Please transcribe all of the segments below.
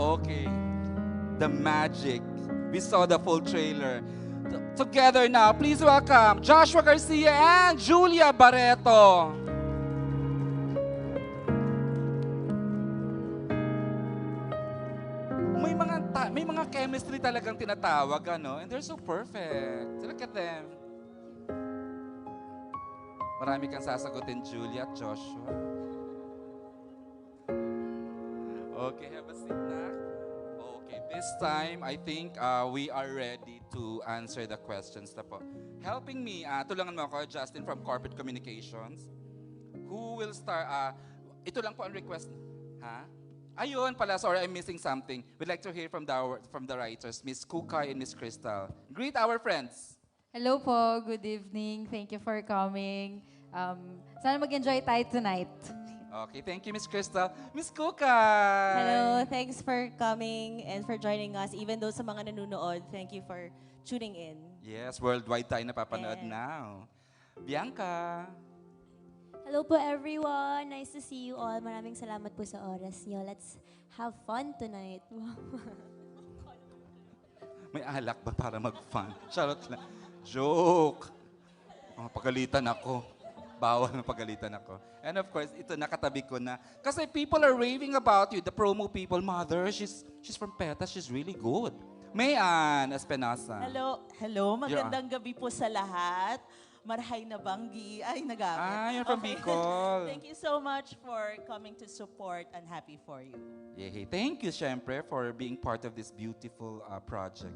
Okay. The magic. We saw the full trailer. Together now, please welcome Joshua Garcia and Julia Barreto. May mga chemistry talagang tinatawag, ano? And they're so perfect. Look at them. Marami kang sasagutin, Julia at Joshua. Okay, have a seat na. Okay, this time, I think we are ready to answer the questions na po. Helping me, tulungan mo ako, Justin from Corporate Communications. Who will start? Ito lang po ang request. Ha? Ayun pala, sorry, I'm missing something. We'd like to hear from the writers, Miss Kukay and Miss Crystal. Greet our friends. Hello po, good evening. Thank you for coming. Sana mag-enjoy tayo tonight. Okay, thank you, Miss Crystal. Miss Kukay! Hello, thanks for coming and for joining us. Even though sa mga nanonood, thank you for tuning in. Yes, worldwide tayo napapanood now. Bianca! Hello po everyone. Nice to see you all. Maraming salamat po sa oras niyo. Let's have fun tonight. May alak ba para mag-fun? Charot lang. Joke! Pagalitan ako. Bawal na pagalitan ako. And of course, ito nakatabi ko na. Kasi people are raving about you. The promo people, Mother, she's from PETA. She's really good. Mayan Espinosa. Hello. Magandang gabi po sa lahat. Marhay na banggi. Ay, nagamit. You're from Bicol. Thank you so much for coming to support and happy for you. Yay. Thank you, syempre, for being part of this beautiful project.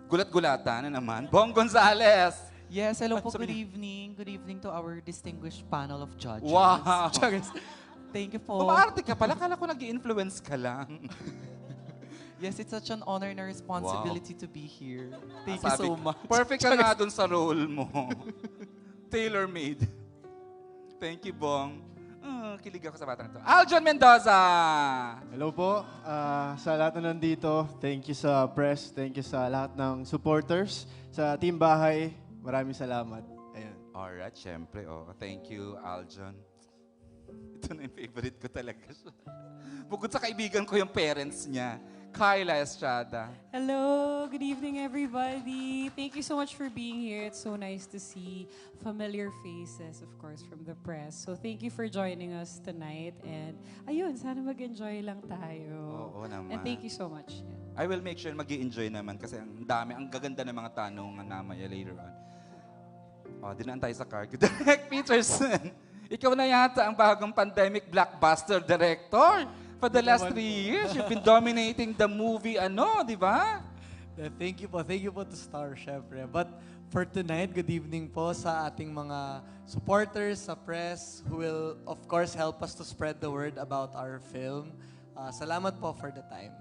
Gulat-gulatan na naman. Bong Gonzales! Yes, hello po. Good evening. Good evening to our distinguished panel of judges. Wow! Thank you po. Umaarte ka pala. Kala ko nag-i-influence ka lang. Yes, it's such an honor and a responsibility to be here. Thank you Sabi so much. Perfect ka nga dun sa role mo. Tailor-made. Thank you, Bong. Kilig ako sa batang ito. Aljon Mendoza! Hello po. Sa lahat na nandito, thank you sa press, thank you sa lahat ng supporters. Sa Team Bahay, maraming salamat. Ayan. Alright, syempre. Thank you, Aljon. Ito na yung favorite ko talaga siya. Bukod sa kaibigan ko yung parents niya. Kyla Estrada. Hello, good evening everybody. Thank you so much for being here. It's so nice to see familiar faces, of course, from the press. So thank you for joining us tonight. And ayun, sana mag-enjoy lang tayo. Oo naman. And thank you so much. I will make sure mag-i-enjoy naman kasi ang gaganda ng mga tanong na mamaya later on. Dinaan tayo sa car. Direk Peterson, ikaw na yata ang bagong pandemic blockbuster director. For the last 3 years, you've been dominating the movie, di ba? Thank you po. Thank you po to Star, syempre. But for tonight, good evening po sa ating mga supporters, sa press, who will, of course, help us to spread the word about our film. Salamat po for the time.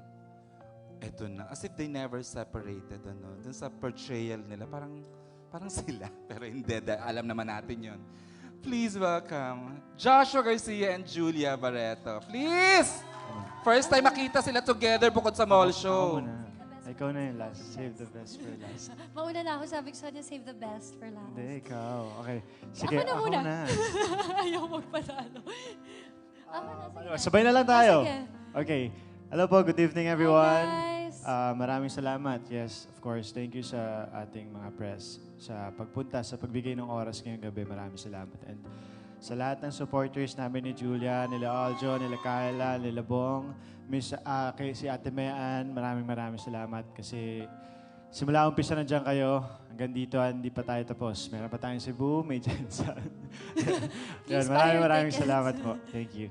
Eto na. As if they never separated, dun sa portrayal nila, parang sila. Pero hindi, alam naman natin yun. Please welcome Joshua Garcia and Julia Barreto. Please! First time makita sila together bukod sa mall show. Ikaw na yung last. Save the best for last. Mauna na ako, sabi ko sa save the best for last. Hindi, ikaw. Okay. Sige, Ako na muna. Ayaw magpatalo. Sabay na lang tayo. Sige. Okay. Hello po, good evening everyone. Hi, guys. Maraming salamat. Yes, of course. Thank you sa ating mga press sa pagpunta, sa pagbigay ng oras ngayong gabi. Maraming salamat. And sa lahat ng supporters namin ni Julia, nila Aljo, nila Kyla, nila Bong, si Ate Mayan, maraming salamat kasi simula umpisa nandiyan kayo. Hanggang dito, hindi pa tayo tapos. Meron pa tayong Cebu, may Jensen. Maraming salamat po. Thank you.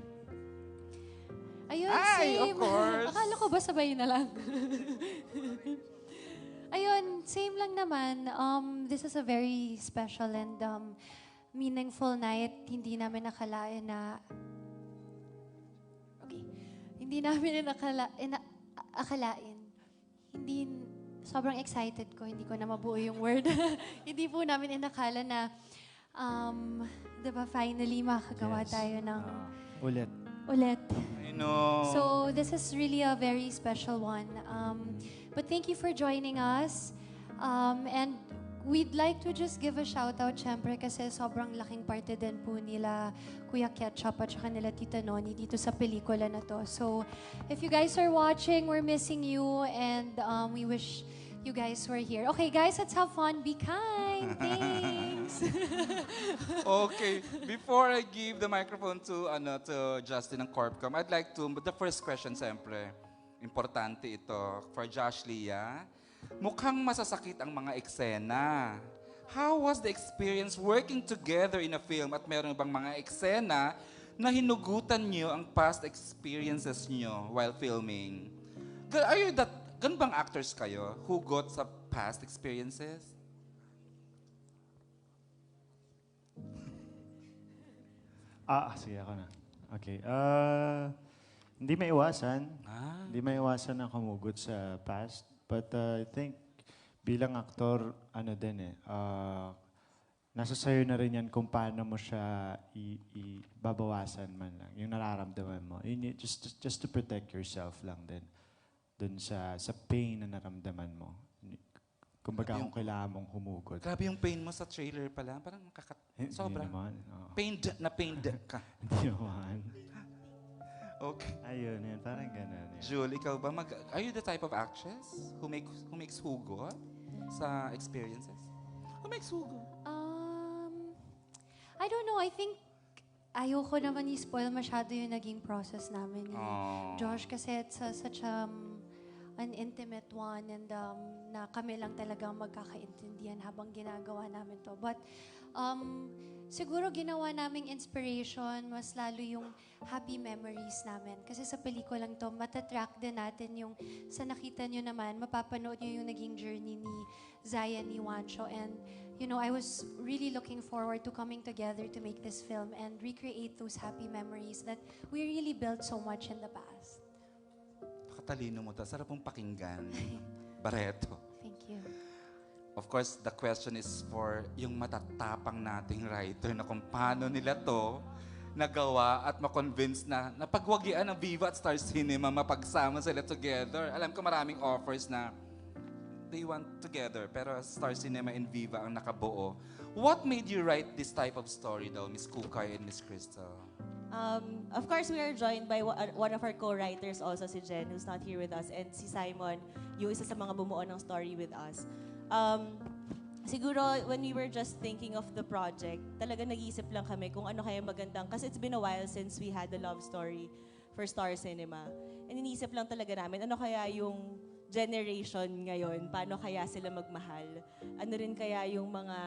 Ayun, Ay, same. of course. Akala ko ba sabay na lang? Ayun, same lang naman. This is a very special and meaningful night. Hindi namin nakalain na... Okay. Hindi namin akalain. Hindi... Sobrang excited ko. Hindi ko na mabuo yung word. Hindi po namin inakala na... diba, finally makagawa tayo ng... Ulit. I know. So this is really a very special one. But thank you for joining us. And we'd like to just give a shout out syempre kasi sobrang laking parte din po nila Kuya Ketchup at saka nila Tita Noni dito sa pelikula na to. So if you guys are watching, we're missing you and we wish you guys were here. Okay guys, let's have fun. Be kind. Thanks. Okay, before I give the microphone to Justin ng Corpcom, I'd like to, the first question siyempre, importante ito, for Josh Leah. Mukhang masasakit ang mga eksena. How was the experience working together in a film at meron bang mga eksena na hinugutan niyo ang past experiences niyo while filming? Ganun bang actors kayo? Hugot sa past experiences? Sige ako na. Okay. Hindi maiwasan. Hindi maiwasan ang humugot sa past. But I think bilang aktor, nasa sayo na rin yan kung paano mo siya babawasan man lang. Yung nararamdaman mo. Just to protect yourself lang din. Dun sa pain na naramdaman mo. Kumbaga kung kailangan mong humugot. Grabe yung pain mo sa trailer pala. Parang sobra. Hindi naman. Pained ka. Hindi naman. Okay. Ayun, yun. Parang gano'n. Yun. Julie, ikaw ba? Are you the type of actress who makes hugot sa experiences? Who makes hugot? I don't know. I think ayoko naman i-spoil masyado yung naging process namin ni Josh kasi it's such an intimate one and na kami lang talagang magkakaintindihan habang ginagawa namin to. But siguro ginawa naming inspiration mas lalo yung happy memories namin. Kasi sa pelikulang to, matatrack din natin yung sa nakita nyo naman, mapapanood nyo yung naging journey ni Zaya ni Juancho. And you know, I was really looking forward to coming together to make this film and recreate those happy memories that we really built so much in the past. Talino mo ta. Sarap mong pakinggan. Barreto. Thank you. Of course, the question is for yung matatapang nating writer na kung paano nila to nagawa at ma-convince na napagwagian ng Viva at Star Cinema, mapagsama sila together. Alam ko maraming offers na they want together, pero Star Cinema and Viva ang nakabuo. What made you write this type of story daw, Miss Kukay and Miss Crystal? Of course, we are joined by one of our co-writers also, si Jen, who's not here with us, and si Simon, yung isa sa mga bumuo ng story with us. Siguro, when we were just thinking of the project, talaga nag-iisip lang kami kung ano kaya magandang, kasi it's been a while since we had the love story for Star Cinema. And iniisip lang talaga namin, ano kaya yung generation ngayon, paano kaya sila magmahal? Ano rin kaya yung mga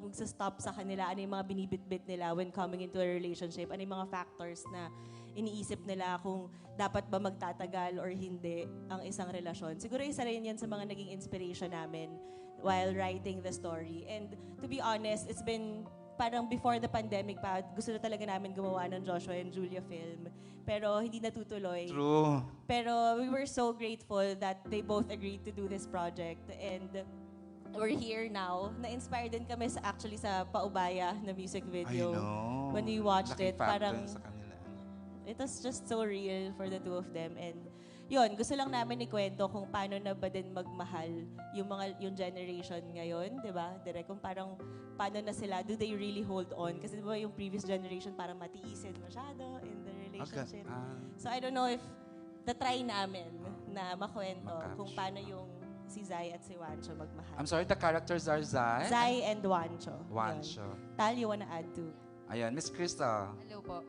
magsa-stop sa kanila, ano yung mga binibitbit nila when coming into a relationship, ano yung mga factors na iniisip nila kung dapat ba magtatagal or hindi ang isang relasyon. Siguro isa rin yan sa mga naging inspiration namin while writing the story. And to be honest, it's been parang before the pandemic pa, gusto na talaga namin gumawa ng Joshua and Julia film. Pero hindi natutuloy. True. Pero we were so grateful that they both agreed to do this project. And we're here now. Na-inspire din kami actually sa Paubaya na music video. I know. When we watched Laking it, parang sa kanila. it was just so real for the two of them. And yun, gusto lang namin ikwento kung paano na ba din magmahal yung generation ngayon, di ba? Direk, kung parang paano na sila, do they really hold on? Kasi di ba yung previous generation parang matiisin masyado in the relationship. So I don't know if try namin na makwento kung paano yung si Zai at si Juancho magmahal. I'm sorry, the characters are Zai? Zai and Juancho. Juancho. Tal, you wanna add to? Ayan, Miss Crystal. Hello po.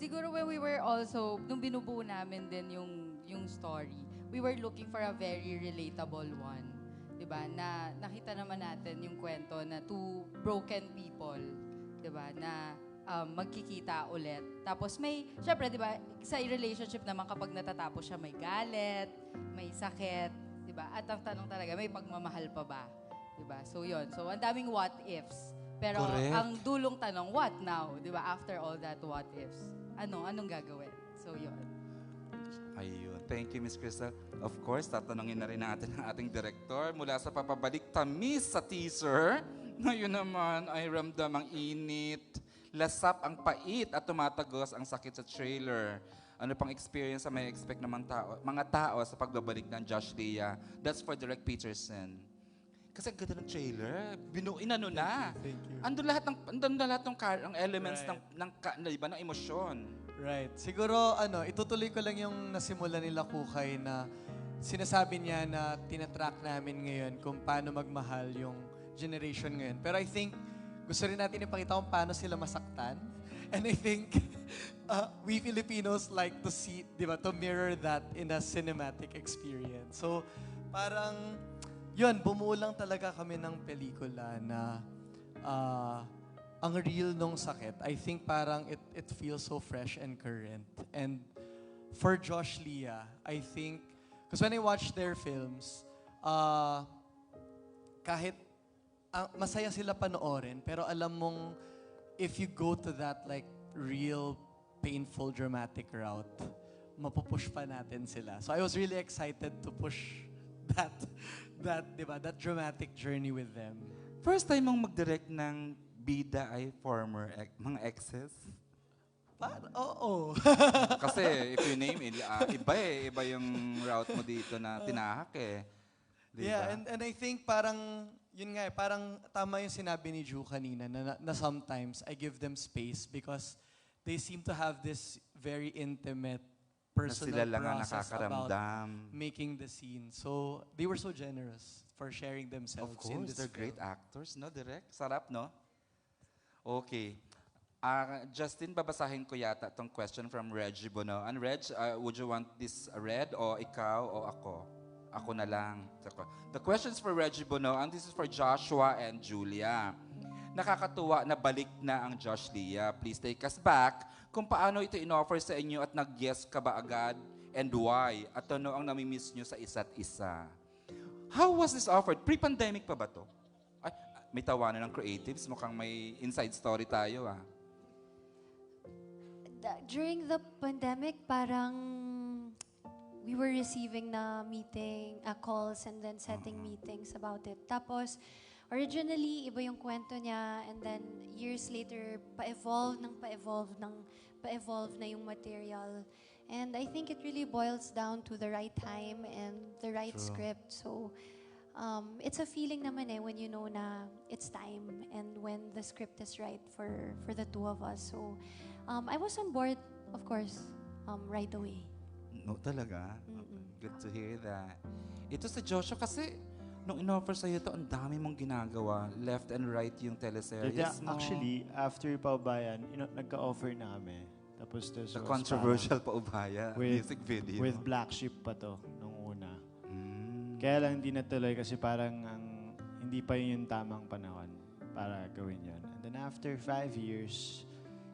Siguro when we were also, nung binubuo namin din yung story, we were looking for a very relatable one. Diba? Na nakita naman natin yung kwento na two broken people, diba? Na magkikita ulit. Tapos syempre, diba, sa relationship naman kapag natatapos siya, may galit, may sakit, diba? At ang tanong talaga, may pagmamahal pa ba? Diba? So yun. So ang daming what ifs. Pero Correct. ang dulong tanong, what now? Diba? After all that what ifs. Anong gagawin? So yun. Ayun. Thank you, Miss Crystal. Of course, tatanungin na rin natin ang ating director mula sa papabalik tamis sa teaser. Ngayon naman ay ramdam ang init, lasap ang pait at tumatagos ang sakit sa trailer. Ano pang experience na may expect ng mga tao sa pagbabalik ng Josh Lea? That's for Direk Peterson. Kasi ang ganda ng trailer. Inano na. Thank you. Andun na lahat ng elements Right. ng emosyon. Right. Siguro, itutuloy ko lang yung nasimula nila Kukay na sinasabi niya na tinatrack namin ngayon kung paano magmahal yung generation ngayon. Pero I think, gusto rin natin ipakita kung paano sila masaktan. And I think, we Filipinos like to see, di ba, to mirror that in a cinematic experience. So, parang, yun, bumuo lang talaga kami ng pelikula na ang real nung sakit. I think parang it feels so fresh and current. And for Josh Lea, I think, because when I watch their films, kahit masaya sila panoorin, pero alam mong if you go to that like real painful dramatic route, mapupush pa natin sila. So I was really excited to push that dramatic journey with them. First time mong mag-direct ng bida ay former mga exes? Oo. Kasi if you name it, iba yung route mo dito na tinahak eh. Diba? Yeah, and I think parang, yun nga parang tama yung sinabi ni Ju kanina na sometimes I give them space because they seem to have this very intimate personal sila lang ang process about nakakaramdam. making the scene. So, they were so generous for sharing themselves Of in course, this they're film. great actors, no, Direk? Sarap, no? Okay. Justin, babasahin ko yata itong question from Reggie Bono. And Reg, would you want this read o ikaw o ako? Ako na lang. The question is for Reggie Bono and this is for Joshua and Julia. Nakakatuwa na balik na ang Josh Lea. Please take us back kung paano ito in-offer sa inyo at nag-yes ka ba agad and why? At ano ang namimiss nyo sa isa't isa? How was this offered? Pre-pandemic pa ba to? Ay, may tawanan ng creatives. Mukhang may inside story tayo ah. During the pandemic, parang we were receiving na calls and then setting meetings about it. Tapos, originally, iba yung kwento niya and then years later, pa-evolve na yung material. And I think it really boils down to the right time and the right script. So, it's a feeling naman when you know na it's time and when the script is right for the two of us. So, I was on board, of course, right away. No, talaga? Okay. Good to hear that. Ito si Joshua kasi, nung in-offer sa'yo ito, ang dami mong ginagawa. Left and right yung teleseries mo. Actually, after Paubayan, nagka-offer na kami. Tapos this The was controversial Paubaya with- music video. with Black Sheep pa to, nung una. Kaya lang hindi natuloy kasi parang hindi pa yun yung tamang panahon para gawin yun. And then after 5 years,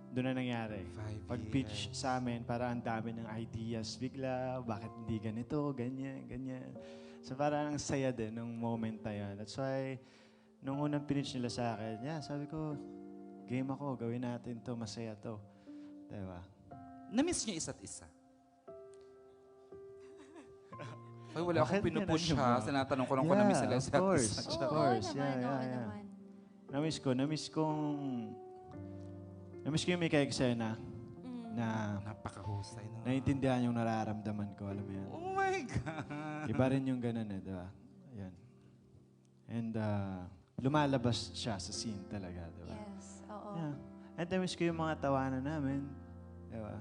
doon na nangyari. 5 Pag-pitch sa amin, parang ang dami ng ideas bigla, bakit hindi ganito, ganyan, ganyan. So parang ang saya din nung moment na yun. That's why, nung unang pinitch nila sa akin, sabi ko, game ako, gawin natin to, masaya to. Diba? Na-miss niyo isa't isa? Ay, wala akong Bakit pinupush ganun ha. mo? Sinatanong ko lang kung na-miss sila of isa't course. isa. Of course. Oo naman. Namiss ko yung may ka-eksena na Napakahusay na. naiintindihan yung nararamdaman ko, alam mo yan. Oh my God! Iba rin yung ganun di ba? Yan. And lumalabas siya sa scene talaga, di ba? Yes, oo. Yeah. And namiss ko yung mga tawanan namin, di ba?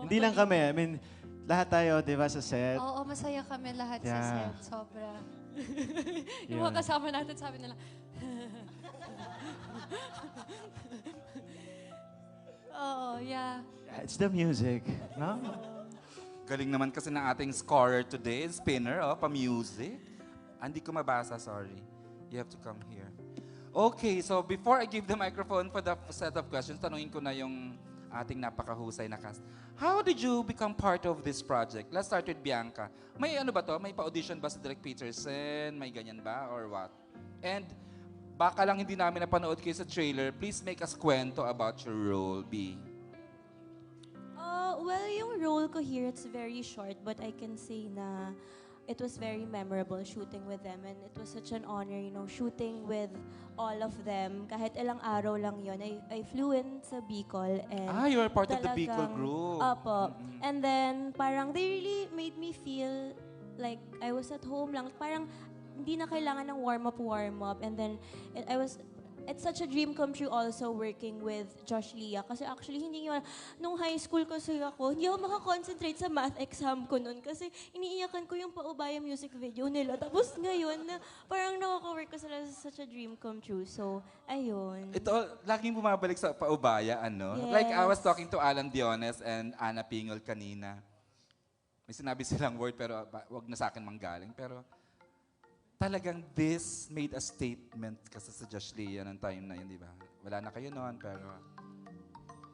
Hindi lang kami, I mean, lahat tayo, di ba, sa set. Oo, masaya kami lahat sa Yeah. set. Sobra. Yung Yun. mga kasama natin, sabi nila, oo, yeah. It's the music, no? Galing naman kasi ng ating scorer today, spinner, pa-music. Hindi ko mabasa, sorry. You have to come here. Okay, so before I give the microphone for the set of questions, tanungin ko na yung ating napakahusay na cast. How did you become part of this project? Let's start with Bianca. May ano ba to? May pa-audition ba si Direk Peterson? May ganyan ba? Or what? And baka lang hindi namin napanood kayo sa trailer, please make us kwento about your role, B. Well, yung role ko here, it's very short, but I can say na it was very memorable shooting with them, and it was such an honor, shooting with all of them. Kahit ilang araw lang yon, I flew in sa Bicol, and You were part of the Bicol talagang- group. Opo. And then, parang they really made me feel like I was at home lang. Parang hindi na kailangan ng warm-up. And then, it's such a dream come true also working with Josh Lia. Kasi actually, nung high school kasi hindi ako makakonsentrate sa math exam ko nun. Kasi iniiyakan ko yung Paubaya music video nila. Tapos ngayon, parang nakaka-work ko sila sa such a dream come true. So, ayun. Ito, laging bumabalik sa paubaya, ano? Yes. Like, I was talking to Alan Diones and Ana Pingol kanina. May sinabi silang word, pero wag na sa akin manggaling. Pero, talagang this made a statement kasi sa Josh Lia ng time na yun, di ba? Wala na kayo noon, pero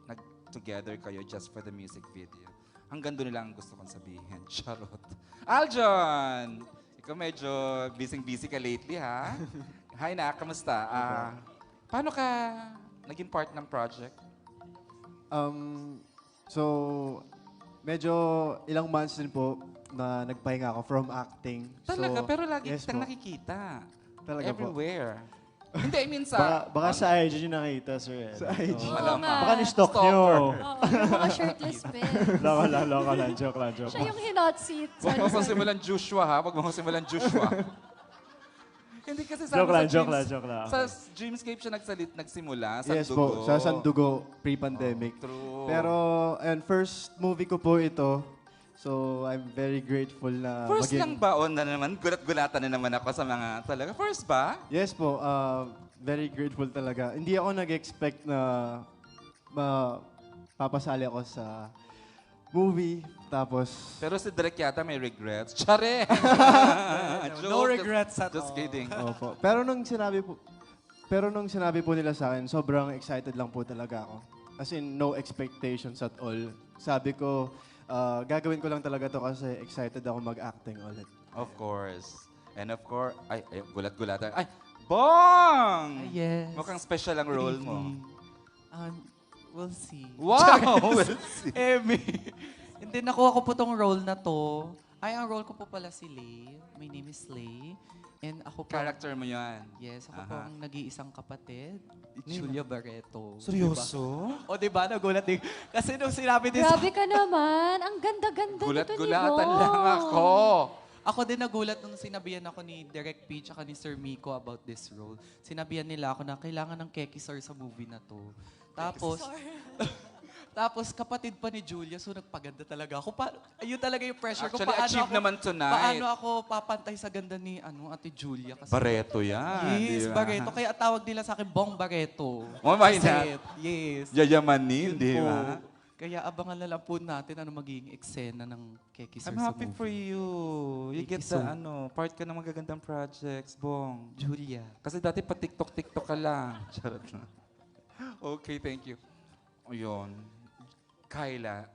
nag-together kayo just for the music video. Hanggang doon lang ang gusto kong sabihin. Charot. Aljon! Ikaw medyo busy ka lately, ha? Hi na, kamusta? Paano ka naging part ng project? So, medyo ilang months din po na nagpahinga ako from acting. Talaga, So, pero lagi yes kitang po. nakikita. Talaga po. Everywhere. Hindi, I mean sa... Baka sa IG nyo nakita, sir. Sa IG? Malamang. Baka ni-stalk Stalker. nyo. Oo, yung mga shirtless pets. Loko lang. Joke lang. Siya yung hinot seat. Huwag mo kong simulan Joshua, ha? Huwag mo kong simulan Joshua. Hindi kasi sa Joke lang. Sa Dreamscape siya nagsimula, sa Yes Dugo. po, sa Sandugo, pre-pandemic. True. Pero, ayun, first movie ko po ito. So, I'm very grateful na First lang baon na naman, gulat-gulatan na naman ako sa mga talaga. First ba? Yes po, very grateful talaga. Hindi ako nag-expect na papasali ako sa movie. Tapos, Pero si Direk yata may regrets. Tsare! No regrets at Just all. kidding. opo. Pero nung sinabi po nila sa akin, sobrang excited lang po talaga ako. As in, no expectations at all. Sabi ko, gagawin ko lang talaga to kasi excited ako mag-acting ulit. Of course. And of course, ay gulat-gulatan. Ay, Bong! Yes. Mukhang special ang role mo. We'll see. Wow! We'll see. Emmy. Hindi, nakuha ko po tong role na to. Ang role ko po pala si Lay. My name is Lay. And ako po... Character mo yan. Yes, ako po Aha. ang nag-iisang kapatid. Julia Barreto. Seryoso? O, di ba? Nagulat din. Kasi nung sinabi din Grabe ka naman. Ang ganda-ganda nito ni Gulat-gulatan Bong. lang ako. Ako din nagulat nung sinabihan ako ni Direk P at ni Sir Miko about this role. Sinabihan nila ako na kailangan ng kekisar sa movie na to. Tapos kapatid pa ni Julia, so nagpaganda talaga ako. Ayun talaga yung pressure ko. Actually, achieve naman tonight. Paano ako papantay sa ganda ni Ate Julia? Kasi, Barreto yan. Yes, di ba? Barreto. Kaya tawag nila sa akin, Bong Barreto. Oh my Sa God. set. Yes. Yayamanin, Yun di po. ba? Kaya abangan na lang po natin ano magiging eksena ng kekisar I'm sa happy movie. for you. You Thank get you the so- part ka ng magagandang projects, Bong. Julia. Kasi dati pa TikTok ka lang. Charot na. Okay, thank you. Ayun. Kyla,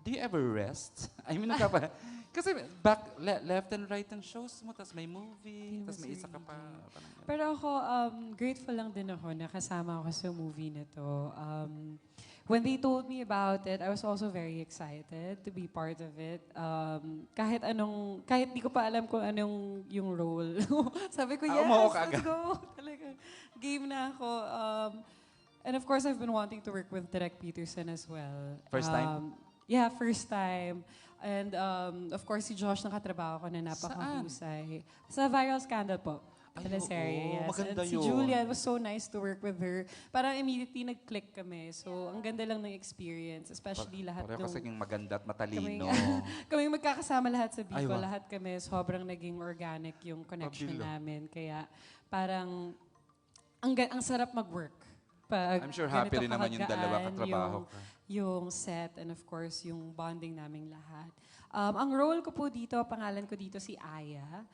do you ever rest? I mean, kasi left and right ang shows mo, tapos may movie, tapos may isa ka pa. Parang ganun. Pero ako, grateful lang din ako na kasama ako sa movie na to. When they told me about it, I was also very excited to be part of it. Kahit di ko pa alam kung anong yung role. Sabi ko, yes, umuo ka let's agad. go. Talaga, game na ako. And of course, I've been wanting to work with Direk Peterson as well. First time? Yeah, first time. And of course, si Josh nakatrabaho ko na napakahusay. Sa Viral Scandal po. Ay, Teleserye, oo, yes. maganda And si yun. Julia, it was so nice to work with her. Parang immediately nag-click kami. So, ang ganda lang ng experience. Especially lahat Pareho kasi nung... maganda at matalino. Kaming magkakasama lahat sa Ay, Bicol. wow. Lahat kami, sobrang naging organic yung connection Pabilo. namin. Kaya parang ang sarap mag-work. Pag I'm sure happy ganito rin naman yung dalawa kahagaan katrabaho ka. yung set and of course yung bonding naming lahat. Ang role ko po dito, pangalan ko dito si Aya.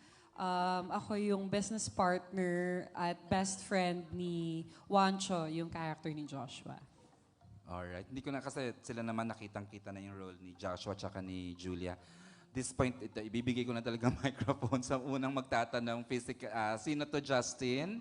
Ako yung business partner at best friend ni Wancho, yung character ni Joshua. Alright. Hindi ko na kasi sila naman nakitang-kita na yung role ni Joshua at ni Julia. This point, ibibigay ko na talaga microphone sa unang magtatanong physical. Sino to, Justin?